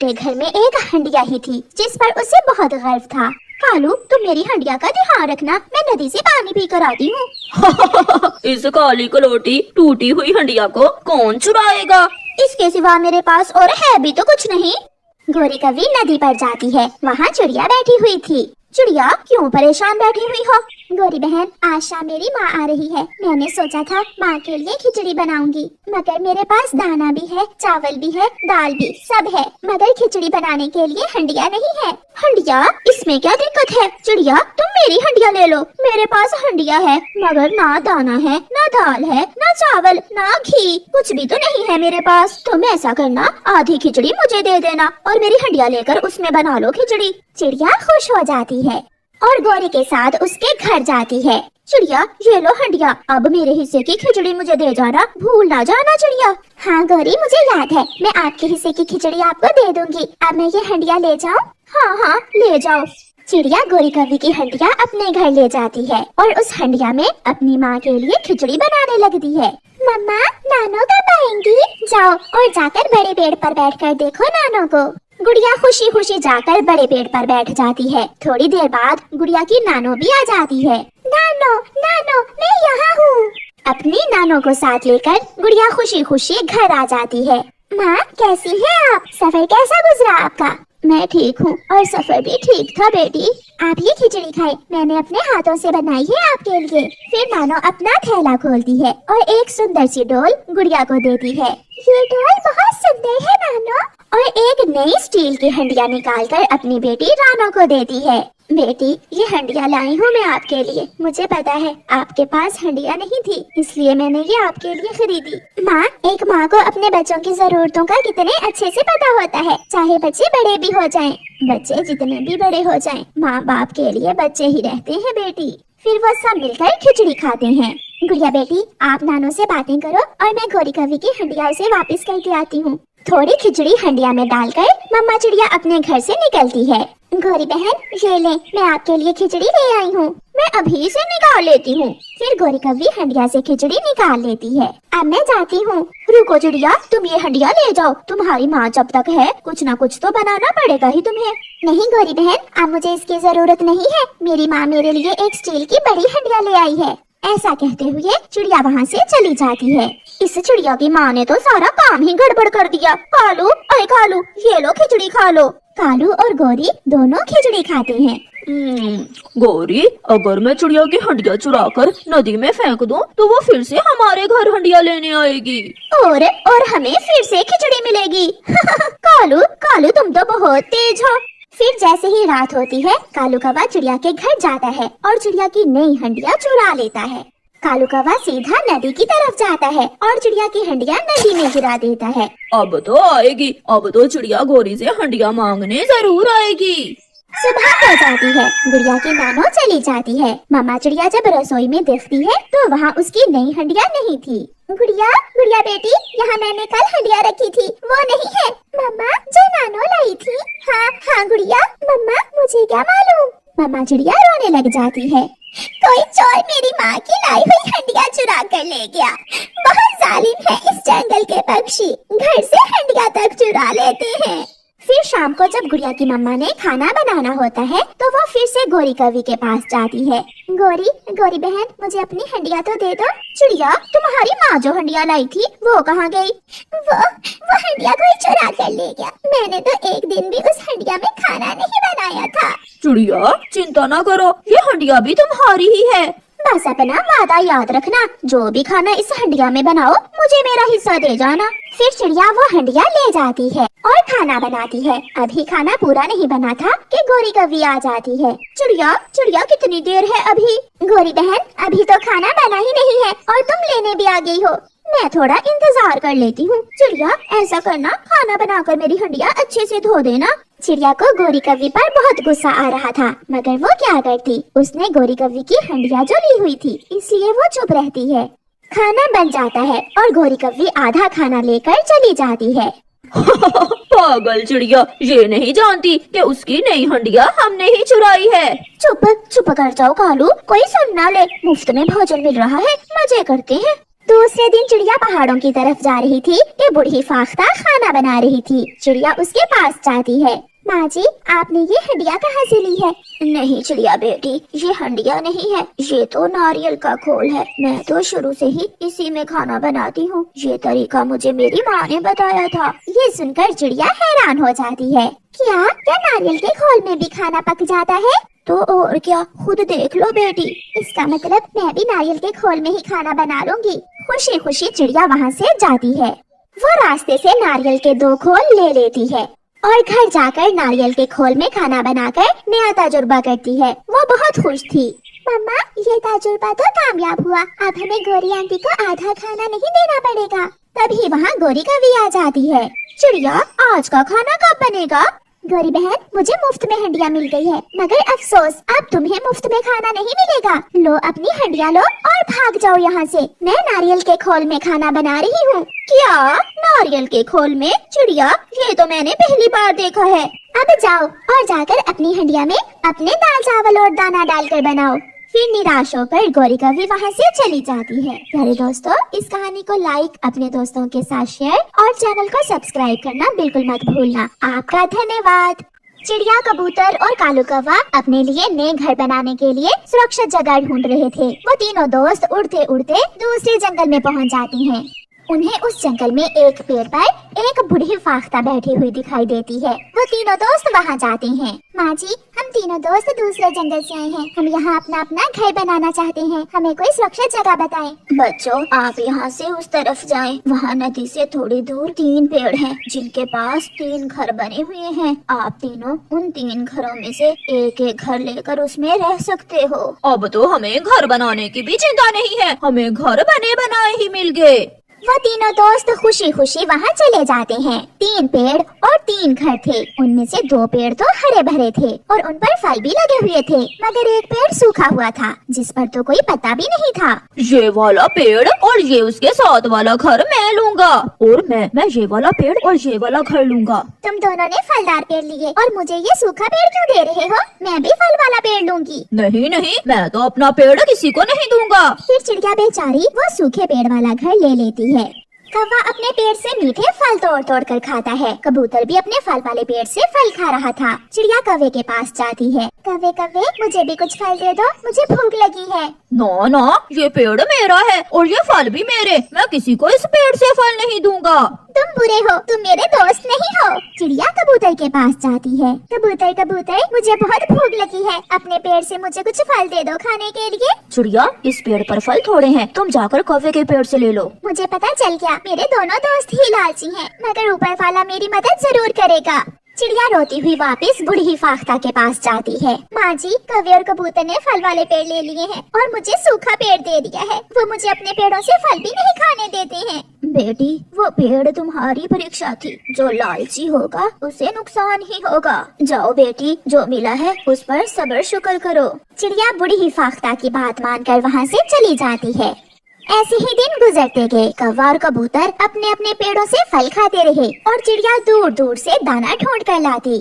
के घर में एक हंडिया ही थी जिस पर उसे बहुत गर्व था। कालू, तुम मेरी हंडिया का ध्यान रखना, मैं नदी से पानी पी कर आती हूँ। इस काली कलोटी टूटी हुई हंडिया को कौन चुराएगा? इसके सिवा मेरे पास और है भी तो कुछ नहीं। गौरी कवि नदी पर जाती है। वहाँ चिड़िया बैठी हुई थी। चिड़िया, क्यों परेशान बैठी हुई हो? गौरी बहन, आज शाम मेरी माँ आ रही है। मैंने सोचा था माँ के लिए खिचड़ी बनाऊंगी, मगर मेरे पास दाना भी है, चावल भी है, दाल भी सब है, मगर खिचड़ी बनाने के लिए हंडिया नहीं है। हंडिया? इसमें क्या दिक्कत है? चिड़िया, तुम मेरी हंडिया ले लो। मेरे पास हंडिया है, मगर ना दाना है, ना दाल है, ना चावल, ना घी, कुछ भी तो नहीं है मेरे पास। तुम ऐसा करना, आधी खिचड़ी मुझे दे देना और मेरी हंडिया लेकर उसमें बना लो खिचड़ी। चिड़िया खुश हो जाती है और गौरी के साथ उसके घर जाती है। चिड़िया, ये लो हंडिया, अब मेरे हिस्से की खिचड़ी मुझे दे जाना, भूल ना जाना चिड़िया। हाँ गौरी, मुझे याद है, मैं आपके हिस्से की खिचड़ी आपको दे दूंगी। अब मैं ये हंडिया ले जाऊँ? हाँ हाँ, ले जाओ। चिड़िया गौरी कवि की हंडिया अपने घर ले जाती है और उस हंडिया में अपनी माँ के लिए खिचड़ी बनाने लगती है। मम्मा, नानो कब आएंगी? जाओ और जाकर बड़े पेड़ पर बैठकर देखो नानो को। गुड़िया खुशी खुशी जाकर बड़े पेड़ पर बैठ जाती है। थोड़ी देर बाद गुड़िया की नानो भी आ जाती है। नानो, नानो, मैं यहाँ हूँ। अपनी नानो को साथ लेकर गुड़िया खुशी खुशी घर आ जाती है। माँ, कैसी है आप? सफर कैसा गुजरा आपका? मैं ठीक हूँ और सफर भी ठीक था बेटी। आप ये खिचड़ी खाए, मैंने अपने हाथों से बनाई है आपके लिए। फिर नानो अपना थैला खोलती है और एक सुंदर सी डोल गुड़िया को देती है। ये डोल बहुत सुंदर है नानो। और एक नई स्टील की हंडिया निकालकर अपनी बेटी रानो को देती है। बेटी, ये हंडिया लाई हूँ मैं आपके लिए। मुझे पता है आपके पास हंडिया नहीं थी, इसलिए मैंने ये आपके लिए खरीदी। माँ, एक माँ को अपने बच्चों की जरूरतों का कितने अच्छे से पता होता है, चाहे बच्चे बड़े भी हो जाएं। बच्चे जितने भी बड़े हो जाएं, माँ बाप के लिए बच्चे ही रहते हैं बेटी। फिर वो सब मिलकर खिचड़ी खाते हैं। गुड़िया बेटी, आप नानो से बातें करो और मैं गौरी कवि की हंडिया उसे वापस करके आती हूँ। थोड़ी खिचड़ी हंडिया में डालकर मम्मा चिड़िया अपने घर से निकलती है। गौरी बहन, ये ले, मैं आपके लिए खिचड़ी ले आई हूँ। मैं अभी से निकाल लेती हूँ। फिर गौरी कवि हंडिया से खिचड़ी निकाल लेती है। अब मैं जाती हूँ। रुको चिड़िया, तुम ये हंडिया ले जाओ, तुम्हारी माँ जब तक है कुछ न कुछ तो बनाना पड़ेगा ही तुम्हें। नहीं गौरी बहन, अब मुझे इसकी जरूरत नहीं है। मेरी माँ मेरे लिए एक स्टील की बड़ी हंडिया ले आई है। ऐसा कहते हुए चिड़िया वहाँ से चली जाती है। इस चिड़िया की माँ ने तो सारा काम ही गड़बड़ कर दिया। कालू, अरे कालू, ये लो खिचड़ी खा लो। कालू और गौरी दोनों खिचड़ी खाते हैं। गौरी, अगर मैं चिड़िया की हंडिया चुराकर नदी में फेंक दूं, तो वो फिर से हमारे घर हंडिया लेने आएगी और हमें फिर से खिचड़ी मिलेगी। कालू, कालू तुम तो बहुत तेज हो। फिर जैसे ही रात होती है, कालू कौवा चिड़िया के घर जाता है और चिड़िया की नई हंडिया चुरा लेता है। कालू कौवा सीधा नदी की तरफ जाता है और चिड़िया की हंडिया नदी में गिरा देता है। अब तो आएगी, अब तो चिड़िया गौरी से हंडिया मांगने जरूर आएगी। सुबह हो जाती है। गुड़िया की नानो चली जाती है। मामा चिड़िया जब रसोई में देखती है तो वहाँ उसकी नई हंडिया नहीं थी। गुड़िया, गुड़िया बेटी, यहाँ मैंने कल हंडिया रखी थी, वो नहीं है। मम्मा, जो नानो लाई थी। हाँ हाँ गुड़िया, मम्मा मुझे क्या मालूम। मामा चिड़िया रोने लग जाती है। कोई चोर मेरी माँ की लाई हुई हंडिया चुरा कर ले गया। बहुत जालिम है इस जंगल के पक्षी, घर से हंडिया तक चुरा लेते हैं। फिर शाम को जब गुड़िया की मम्मा ने खाना बनाना होता है तो वो फिर से गौरी कवि के पास जाती है। गौरी, गौरी बहन, मुझे अपनी हंडिया तो दे दो। चिड़िया, तुम्हारी माँ जो हंडिया लाई थी वो कहाँ गई? वो हंडिया कोई चुरा कर ले गया। मैंने तो एक दिन भी उस हंडिया में खाना नहीं बनाया था। चिड़िया, चिंता ना करो, ये हंडिया भी तुम्हारी ही है। बस अपना वादा याद रखना, जो भी खाना इस हंडिया में बनाओ मुझे मेरा हिस्सा दे जाना। फिर चिड़िया वो हंडिया ले जाती है और खाना बनाती है। अभी खाना पूरा नहीं बना था कि गौरी कवि आ जाती है। चिड़िया, चिड़िया कितनी देर है अभी? गौरी बहन, अभी तो खाना बना ही नहीं है और तुम लेने भी आ गई हो। मैं थोड़ा इंतजार कर लेती हूँ। चिड़िया, ऐसा करना, खाना बनाकर मेरी हंडिया अच्छे से धो देना। चिड़िया को गौरी कवि पर बहुत गुस्सा आ रहा था, मगर वो क्या करती, उसने गौरी कवि की हंडिया जो ली हुई थी, इसलिए वो चुप रहती है। खाना बन जाता है और गौरी कवि आधा खाना लेकर चली जाती है। पागल चिड़िया, ये नहीं जानती कि उसकी नई हंडिया हमने ही चुराई है। चुप चुप कर जाओ कालू, कोई सुन ना ले। मुफ्त में भोजन मिल रहा है, मजे करते हैं। दूसरे दिन चिड़िया पहाड़ों की तरफ जा रही थी कि बूढ़ी फाख्ता खाना बना रही थी। चिड़िया उसके पास जाती है। माँ जी, आपने ये हंडिया कहाँ से ली है? नहीं चिड़िया बेटी, ये हंडिया नहीं है, ये तो नारियल का खोल है। मैं तो शुरू से ही इसी में खाना बनाती हूँ। ये तरीका मुझे मेरी माँ ने बताया था। ये सुनकर चिड़िया हैरान हो जाती है। क्या नारियल के खोल में भी खाना पक जाता है? तो और क्या, खुद देख लो बेटी। इसका मतलब मैं भी नारियल के खोल में ही खाना बना लूंगी। खुशी खुशी चिड़िया वहाँ से जाती है। वो रास्ते से नारियल के 2 खोल ले लेती है और घर जाकर नारियल के खोल में खाना बनाकर नया तजुर्बा करती है। वो बहुत खुश थी। मम्मा, ये तजुर्बा तो कामयाब हुआ। अब हमें गोरी आंटी को आधा खाना नहीं देना पड़ेगा। तभी वहाँ गोरी कवि आ जाती है। चिड़िया, आज का खाना कब बनेगा? गोरी बहन, मुझे मुफ्त में हंडिया मिल गई है, मगर अफसोस अब तुम्हें मुफ्त में खाना नहीं मिलेगा। लो अपनी हंडिया लो और भाग जाओ यहाँ से। मैं नारियल के खोल में खाना बना रही हूँ। क्या, नारियल के खोल में? चिड़िया, ये तो मैंने पहली बार देखा है। अब जाओ और जाकर अपनी हंडिया में अपने दाल चावल और दाना डालकर बनाओ। फिर निराश होकर गौरी कवि वहाँ से चली जाती है। प्यारे दोस्तों, इस कहानी को लाइक, अपने दोस्तों के साथ शेयर और चैनल को सब्सक्राइब करना बिल्कुल मत भूलना। आपका धन्यवाद। चिड़िया, कबूतर और कालू कौवा अपने लिए नए घर बनाने के लिए सुरक्षित जगह ढूंढ रहे थे। वो तीनों दोस्त उड़ते उड़ते दूसरे जंगल में पहुँच जाते हैं। उन्हें उस जंगल में एक पेड़ पर एक बूढ़ी फाख्ता बैठी हुई दिखाई देती है। वो तीनों दोस्त वहाँ जाते हैं। माँ जी, हम तीनों दोस्त दूसरे जंगल से आए हैं। हम यहाँ अपना अपना घर बनाना चाहते हैं। हमें कोई सुरक्षित जगह बताएं। बच्चों, आप यहाँ से उस तरफ जाएं। वहाँ नदी से थोड़ी दूर 3 पेड़ हैं, जिनके पास 3 घर बने हुए हैं। आप तीनों उन 3 घरों में से एक एक घर लेकर उसमें रह सकते हो। अब तो हमें घर बनाने की भी चिंता नहीं है, हमें घर बने बनाए ही मिल गए। वो तीनों दोस्त खुशी खुशी वहाँ चले जाते हैं। 3 पेड़ और 3 घर थे। उनमें से 2 पेड़ तो हरे भरे थे और उन पर फल भी लगे हुए थे, मगर एक पेड़ सूखा हुआ था, जिस पर तो कोई पत्ता भी नहीं था। ये वाला पेड़ और ये उसके साथ वाला घर मैं लूंगा, और मैं ये वाला पेड़ और ये वाला घर लूंगा। तुम दोनों ने फलदार पेड़ लिए और मुझे ये सूखा पेड़ क्यों दे रहे हो? मैं भी फल वाला पेड़ लूंगी। नहीं नहीं, मैं तो अपना पेड़ किसी को नहीं दूंगा। फिर चिड़िया बेचारी वो सूखे पेड़ वाला घर ले लेती है। कौवा अपने पेड़ से मीठे फल तोड़ तोड़ कर खाता है। कबूतर भी अपने फल वाले पेड़ से फल खा रहा था। चिड़िया कौवे के पास जाती है। कौवे कौवे, मुझे भी कुछ फल दे दो, मुझे भूख लगी है। ना ना, ये पेड़ मेरा है और ये फल भी मेरे। मैं किसी को इस पेड़ से फल नहीं दूंगा। तुम बुरे हो, तुम मेरे दोस्त नहीं हो। चिड़िया कबूतर के पास जाती है। कबूतर कबूतर, मुझे बहुत भूख लगी है, अपने पेड़ से मुझे कुछ फल दे दो खाने के लिए। चिड़िया, इस पेड़ पर फल थोड़े हैं, तुम जाकर कौवे के पेड़ से ले लो। मुझे पता चल गया, मेरे दोनों दोस्त ही लालची हैं, मगर ऊपर वाला मेरी मदद जरूर करेगा। चिड़िया रोती हुई वापस बूढ़ी फाख्ता के पास जाती है। माँ जी, कौवे और कबूतर ने फल वाले पेड़ ले लिए हैं और मुझे सूखा पेड़ दे दिया है। वो मुझे अपने पेड़ों से फल भी नहीं खाने देते हैं। बेटी, वो पेड़ तुम्हारी परीक्षा थी। जो लालची होगा उसे नुकसान ही होगा। जाओ बेटी, जो मिला है उस पर सब्र शुक्र करो। चिड़िया बूढ़ी फाख्ता की बात मानकर वहाँ से चली जाती है। ऐसे ही दिन गुजरते गए। कौवा और कबूतर अपने अपने पेड़ों से फल खाते रहे और चिड़िया दूर दूर से दाना ढूंढ कर लाती।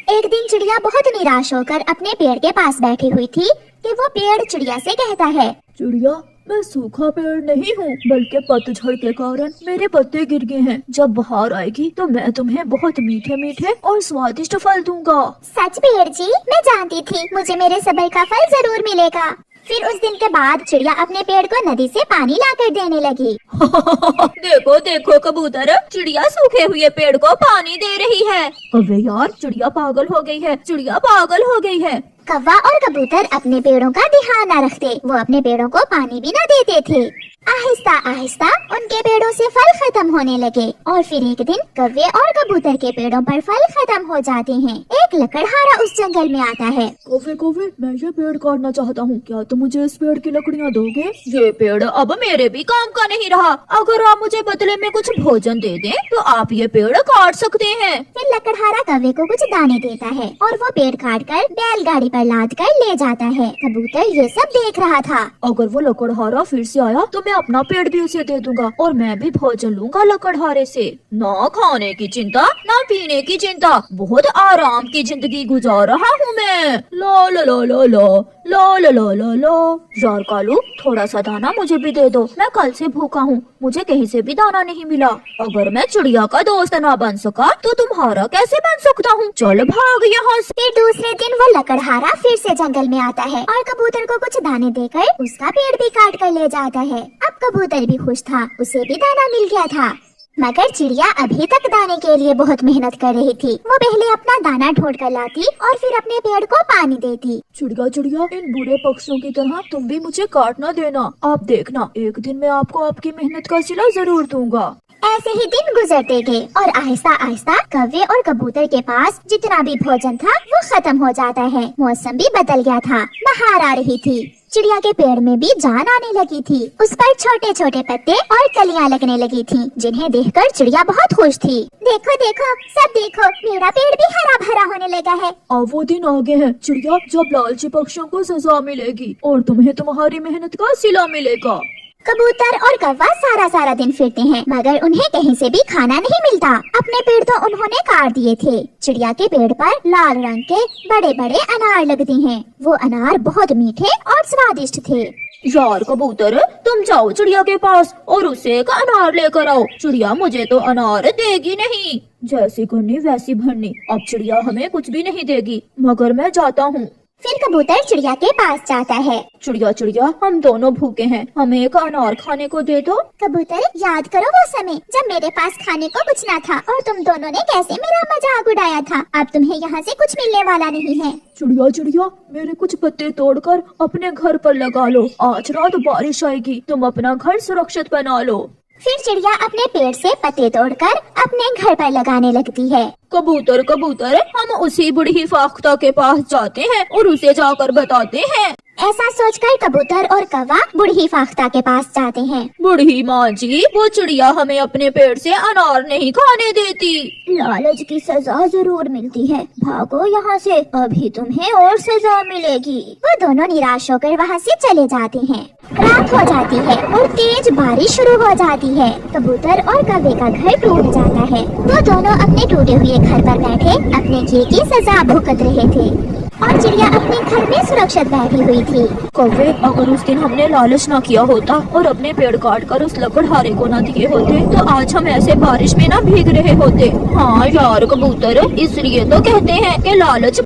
एक दिन चिड़िया बहुत निराश होकर अपने पेड़ के पास बैठी हुई थी कि वो पेड़ चिड़िया से कहता है, चिड़िया, मैं सूखा पेड़ नहीं हूँ, बल्कि पतझड़ के कारण मेरे पत्ते गिर गए हैं। जब बहार आएगी तो मैं तुम्हें बहुत मीठे मीठे और स्वादिष्ट फल दूंगा। सच पेड़ जी, मैं जानती थी मुझे मेरे सब्र का फल जरूर मिलेगा। फिर उस दिन के बाद चिड़िया अपने पेड़ को नदी से पानी लाकर देने लगी। देखो देखो कबूतर, चिड़िया सूखे हुए पेड़ को पानी दे रही है। अबे यार, चिड़िया पागल हो गई है, चिड़िया पागल हो गई है। कौवा और कबूतर अपने पेड़ों का ध्यान न रखते, वो अपने पेड़ों को पानी भी न देते थे। आहिस्ता आहिस्ता उनके पेड़ों से फल खत्म होने लगे और फिर एक दिन कौवे और कबूतर के पेड़ों पर फल खत्म हो जाते हैं। एक लकड़हारा उस जंगल में आता है। कौवे कौवे, मैं ये पेड़ काटना चाहता हूँ, क्या तुम मुझे इस पेड़ की लकड़ियाँ दोगे? ये पेड़ अब मेरे भी काम का नहीं रहा। अगर आप मुझे बदले में कुछ भोजन दे दें तो आप ये पेड़ काट सकते हैं। फिर लकड़हारा कौवे को कुछ दाने देता है और वो पेड़ काट कर बैलगाड़ी पर लाद कर ले जाता है। कबूतर ये सब देख रहा था। अगर वो लकड़हारा फिर से आया तो मैं मैं अपना पेड़ भी उसे दे दूंगा और मैं भी भोजन लूंगा लकड़हारे से। ना खाने की चिंता ना पीने की चिंता, बहुत आराम की जिंदगी गुजार रहा हूँ मैं। ला ला ला ला ला ला ला ला ला ला। यार कालू, थोड़ा सा दाना मुझे भी दे दो, मैं कल से भूखा हूँ, मुझे कहीं से भी दाना नहीं मिला। अगर मैं चिड़िया का दोस्त ना बन सका तो तुम्हारा कैसे बन सकता हूँ? चल भाग यहाँ से। फिर दूसरे दिन वो लकड़हारा फिर से जंगल में आता है और कबूतर को कुछ दाने देकर उसका पेड़ भी काट कर ले जाता है। अब कबूतर भी खुश था, उसे भी दाना मिल गया था। मगर चिड़िया अभी तक दाने के लिए बहुत मेहनत कर रही थी। वो पहले अपना दाना ढूंढ कर लाती और फिर अपने पेड़ को पानी देती। चिड़िया चिड़िया, इन बुरे पक्षियों की तरह तुम भी मुझे काट ना देना। आप देखना, एक दिन मैं आपको आपकी मेहनत का सिला जरूर दूंगा। ऐसे ही दिन गुजरते गए और आहिस्ता आहिस्ता कौवे और कबूतर के पास जितना भी भोजन था वो खत्म हो जाता है। मौसम भी बदल गया था, बाहर आ रही थी। चिड़िया के पेड़ में भी जान आने लगी थी। उस पर छोटे छोटे पत्ते और कलियां लगने लगी थी, जिन्हें देखकर चिड़िया बहुत खुश थी। देखो देखो, सब देखो, मेरा पेड़ भी हरा भरा होने लगा है। अब वो दिन आगे है चिड़िया, जब लालची पक्षियों को सजा मिलेगी और तुम्हें तुम्हारी मेहनत का सिला मिलेगा। कबूतर और कौवा सारा सारा दिन फिरते हैं, मगर उन्हें कहीं से भी खाना नहीं मिलता। अपने पेड़ तो उन्होंने काट दिए थे। चिड़िया के पेड़ पर लाल रंग के बड़े बड़े अनार लगते हैं। वो अनार बहुत मीठे और स्वादिष्ट थे। यार कबूतर, तुम जाओ चिड़िया के पास और उसे एक अनार लेकर आओ। चिड़िया मुझे तो अनार देगी नहीं। जैसी करनी वैसी भरनी, अब चिड़िया हमें कुछ भी नहीं देगी, मगर मैं जाता हूँ। फिर कबूतर चिड़िया के पास जाता है। चिड़िया चिड़िया, हम दोनों भूखे हैं, हमें एक अनार खाने को दे दो। कबूतर, याद करो वो समय जब मेरे पास खाने को कुछ ना था और तुम दोनों ने कैसे मेरा मजाक उड़ाया था। अब तुम्हें यहाँ से कुछ मिलने वाला नहीं है। चिड़िया चिड़िया, मेरे कुछ पत्ते तोड़कर अपने घर पर लगा लो, आज रात बारिश आएगी, तुम अपना घर सुरक्षित बना लो। फिर चिड़िया अपने पेड़ से पत्ते तोड़कर अपने घर पर लगाने लगती है। कबूतर कबूतर, हम उसी बूढ़ी फाख्ता के पास जाते हैं और उसे जाकर बताते हैं। ऐसा सोचकर कबूतर और कौवा बूढ़ी फाख्ता के पास जाते हैं। बूढ़ी माँ जी, वो चिड़िया हमें अपने पेड़ से अनार नहीं खाने देती। लालच की सजा जरूर मिलती है, भागो यहाँ से, अभी तुम्हें और सजा मिलेगी। वो दोनों निराश होकर वहाँ से चले जाते हैं। रात हो जाती है और तेज बारिश शुरू हो जाती है। कबूतर और कौवे का घर टूट जाता है। वो दोनों अपने टूटे हुए घर पर बैठे अपने किए की सजा भुगत रहे थे और चिड़िया अपने घर में सुरक्षित बैठी हुई थी। कौवे, अगर उस दिन हमने लालच ना किया होता और अपने पेड़ काट कर उस लकड़हारे को ना दिए होते तो आज हम ऐसे बारिश में ना भीग रहे होते। हाँ यार कबूतर, इसलिए तो कहते हैं कि लालच